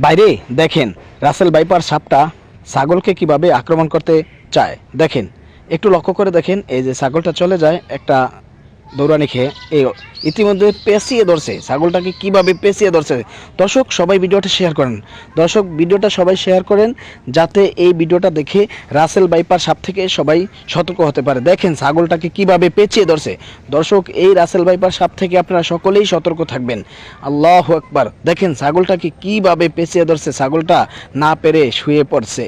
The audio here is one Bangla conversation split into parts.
বাইরে দেখেন রাসেল ভাইপার সাপটা ছাগলকে কিভাবে আক্রমণ করতে চায়। দেখেন, একটু লক্ষ্য করে দেখেন, এই যে ছাগলটা চলে যায় একটা দৌড়ানি খেয়ে, এই ইতিমধ্যে পেঁচিয়ে ধরছে ছাগলটাকে, কিভাবে পেঁচিয়ে ধরছে। দর্শক সবাই ভিডিওটা শেয়ার করেন, দর্শক ভিডিওটা সবাই শেয়ার করেন, যাতে এই ভিডিওটা দেখে রাসেল ভাইপার সাপ থেকে সবাই সতর্ক হতে পারে। দেখেন ছাগলটাকে কিভাবে পেঁচিয়ে ধরছে। দর্শক এই রাসেল ভাইপার সাপ থেকে আপনারা সকলেই সতর্ক থাকবেন। আল্লাহু আকবার। দেখেন ছাগলটাকে কিভাবে পেঁচিয়ে ধরছে, ছাগলটা না পেরে শুয়ে পড়ছে।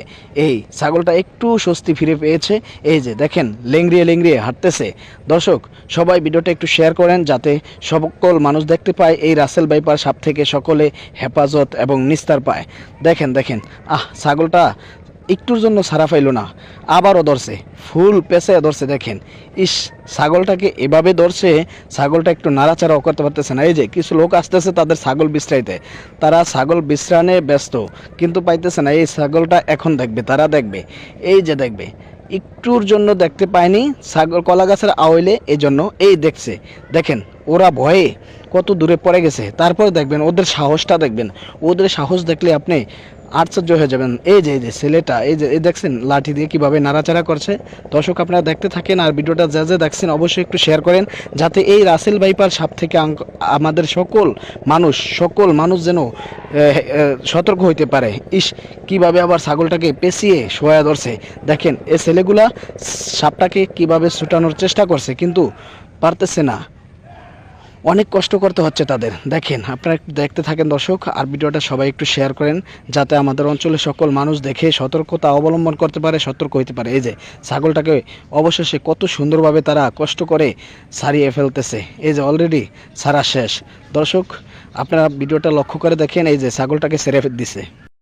এই ছাগলটা একটু স্বস্তি ফিরে পেয়েছে, এই যে দেখেন লেংড়িয়ে লেংড়িয়ে হাঁটতেছে। দর্শক সবাই ভিডিওটা একটু শেয়ার করেন, যাতে সকল মানুষ দেখতে পায় এই রাসেল ভাইপার সাপ থেকে সকলে হেফাজত এবং নিস্তার পায়। দেখেন দেখেন, ছাগলটা একটুর জন্য ছাড়া পাইল না, আবারও ধরছে, ফুল পেঁচায় ধরছে। দেখেন, ইস, ছাগলটাকে এভাবে ধরছে, ছাগলটা একটু নাড়াচাড়াও করতে পারতেছে না। এই যে কিছু লোক আসতেছে তাদের ছাগল বিশ্রাইতে, তারা ছাগল বিশ্রানে ব্যস্ত, কিন্তু পাইতেছে না। এই ছাগলটা এখন দেখবে, তারা দেখবে, এই যে দেখবে, একটুর জন্য দেখতে পায়নি ছাগল কলা গাছের আওয়াইলে, এই জন্য এই দেখছে। দেখেন ওরা ভয়ে কত দূরে পড়ে গেছে, তারপরে দেখবেন ওদের সাহসটা, দেখবেন ওদের সাহস দেখলে আপনি আশ্চর্য হয়ে যাবেন। এই যে ছেলেটা, এই যে দেখছেন লাঠি দিয়ে কিভাবে নাড়াচাড়া করছে। দর্শক আপনারা দেখতে থাকেন, আর ভিডিওটা যা যা দেখছেন অবশ্যই একটু শেয়ার করেন, যাতে এই রাসেল ভাইপার সাপ থেকে আমাদের সকল মানুষ যেন সতর্ক হইতে পারে। ইস, কিভাবে আবার ছাগলটাকে পেঁচিয়ে শোয়া ধরছে। দেখেন এই ছেলেগুলা সাপটাকে কিভাবে ছুটানোর চেষ্টা করছে, কিন্তু পারতেছে না, অনেক কষ্ট করতে হচ্ছে তাদের। দেখেন আপনারা একটু দেখতে থাকেন দর্শক, আর ভিডিওটা সবাই একটু শেয়ার করেন, যাতে আমাদের অঞ্চলে সকল মানুষ দেখে সতর্কতা অবলম্বন করতে পারে, সতর্ক হইতে পারে। এই যে ছাগলটাকে অবশেষে কত সুন্দরভাবে তারা কষ্ট করে ছাড়িয়ে ফেলতেছে, এই যে অলরেডি ছাড়া শেষ। দর্শক আপনারা ভিডিওটা লক্ষ্য করে দেখেন, এই যে ছাগলটাকে ছেড়ে দিছে।